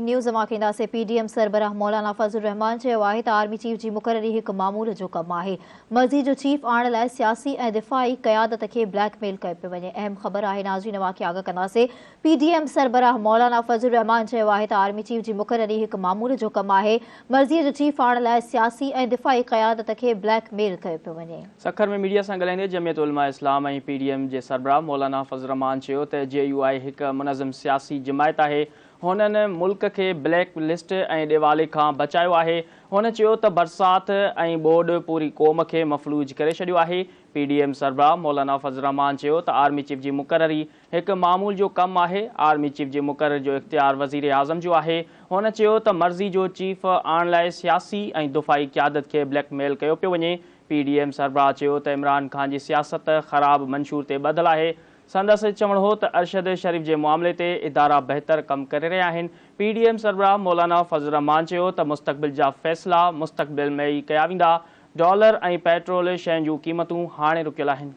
News मां PDM सरबराह मौलाना फजल रहमान चयो आहे त आर्मी चीफ जी मुक़ररी हिकु मामूल जो कमु आहे। मर्ज़ी जो चीफ आणण लाइ सियासी ऐं दिफ़ाई क़यादत खे ब्लैकमेल कयो पियो वञे। अहम ख़बर आहे, नाज़रीन वाक़िआ आगाह कंदासीं। पीडीएम सरबराह मौलाना फजल रहमान चयो आहे त आर्मी चीफ जी मुक़ररी हिकु मामूल जो कमु आहे। मर्ज़ीअ जो चीफ आणण लाइ सियासी ऐं दिफ़ाई क़यादत खे ब्लैकमेल कयो पियो वञे। सखर में मीडिया सां ॻाल्हाईंदे जमियत उलमा इस्लाम ऐं पीडीएम जे सरबराह मौलाना फजल रहमान चयो त JUI हिकु मुनज़म सियासी जमायत आहे। हुननि मुल्क खे ब्लैक लिस्ट ऐं ॾेवाले खां बचायो आहे। हुन चयो त बरसात ऐं ॿोॾ पूरी क़ौम खे मफ़लूज करे छॾियो आहे। पीडीएम सरबराह मौलाना फजल रहमान चयो त आर्मी चीफ जी मुक़ररी हिकु मामूल जो कमु आहे। आर्मी चीफ जे मुक़रर जो इख़्तियार वज़ीर आज़म जो आहे। हुन चयो त मर्ज़ी जो चीफ आणण लाइ सियासी ऐं दिफ़ाई क़यादत खे ब्लैकमेल कयो पियो वञे। पीडीएम सरबराह चयो त इमरान ख़ान जी सियासत ख़राब मंशूर ते ॿधल आहे। संदसि चवणु हो त अरशद शरीफ़ जे मामले ते इदारा बहितर कमु करे रहिया आहिनि। पीडीएम सरबराह मौलाना फजल रहमान चयो त मुस्तक़बिल जा फ़ैसिला मुस्तक़बिल में ई कया वेंदा। डॉलर ऐं पेट्रोल शयुनि जूं क़ीमतूं हाणे रुकियल आहिनि।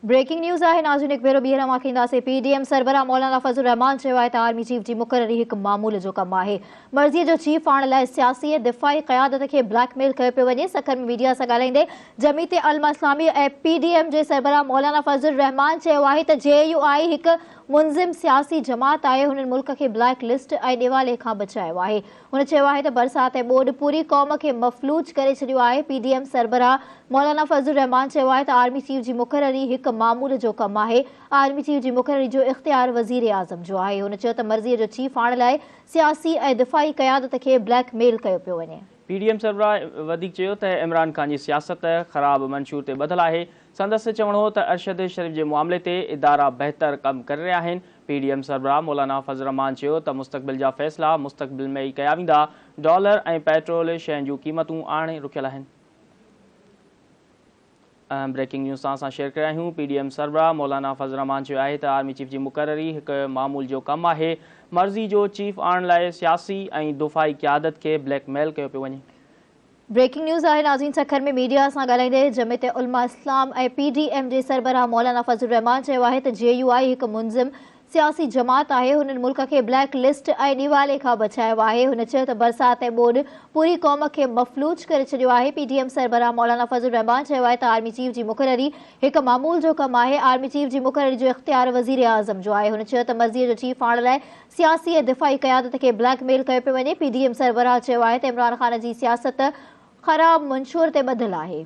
ब्रेकिंग न्यूज़ आहे, नाज़रीन हिकु भेरो ॿीहर मां पीडीएम सरबराह मौलाना फजल रहमान चयो आहे त आर्मी चीफ जी मुक़ररी हिकु मामूल जो कमु आहे। मर्ज़ीअ जो चीफ आणण लाइ सियासी ऐं दिफ़ाई क़यादत खे ब्लैकमेल कयो पियो वञे। सखर में मीडिया सां ॻाल्हाईंदे जमीयत उलमा इस्लामी ऐं पीडीएम जे सरबराह मौलाना फजल रहमान चयो आहे त JUI हिकु मुनज़िम सियासी जमात आहे। हुननि मुल्क खे ब्लैक लिस्ट ऐं ॾेवाले खां बचायो आहे। हुन चयो आहे त बरसात ऐं ॿोॾ पूरी क़ौम खे मफ़लूज करे छॾियो आहे। पीडीएम सरबराह मौलाना फजल रहमान चयो आहे त आर्मी चीफ जी मुक़ररी हिकु मामूल जो कमु आहे। आर्मी चीफ जी मुक़ररी जो इख़्तियार वज़ीर आज़म जो आहे। हुन चयो त मर्ज़ीअ जो चीफ आणण लाइ सियासी ऐं दिफ़ाई क़यादत खे ब्लैकमेल कयो पियो वञे। पीडीएम सरबराह वधीक चयो त इमरान ख़ान जी सियासत ख़राब मंशूर ते ॿधल आहे। संदसि चवणु हो त अरशद शरीफ़ जे मामले ते इदारा बहितर कमु करे रहिया आहिनि। पीडीएम सरबराह मौलाना फजल रहमान चयो त मुस्तक़बिल जा फ़ैसिला मुस्तक़बिल में ई कया वेंदा। डॉलर ऐं पेट्रोल शयुनि जूं क़ीमतूं हाणे रुकियल आहिनि। अहम ब्रेकिंग न्यूज़ सां शेयर करे आहियूं। पीडीएम सरबराह मौलाना फजल रहमान चयो आहे त आर्मी चीफ जी मुक़ररी हिकु मामूल जो कमु आहे। मर्ज़ी जो चीफ आणण लाइ सियासी ऐं दिफ़ाई क़यादत खे ब्लैकमेल कयो पियो वञे। ब्रेकिंग न्यूज़ आहे, नाज़रीन सखर में मीडिया सां ॻाल्हाईंदे जमियत उलमा इस्लाम ऐं पीडीएम जे सरबराह मौलाना फजल रहमान चयो आहे त JUI हिकु मुनज़िम सियासी जमात आहे। हुननि मुल्क खे ब्लैक लिस्ट ऐं ॾेवाले खां बचायो आहे। हुन चयो त बरसात ऐं ॿोॾ पूरी क़ौम खे मफ़लूज करे छॾियो आहे। पीडीएम सरबराह मौलाना फजल रहमान चयो आहे त आर्मी चीफ जी मुक़ररी हिकु मामूल जो कमु आहे। आर्मी चीफ जी मुक़ररी जो इख़्तियार वज़ीर आज़म जो आहे। हुन चयो त मर्ज़ीअ जो चीफ आणण लाइ सियासी ऐं दिफ़ाई क़यादत खे ब्लैकमेल कयो पियो वञे। पीडीएम सरबराह चयो आहे त इमरान ख़ान जी सियासत ख़राब मंशूर ते ॿधल आहे।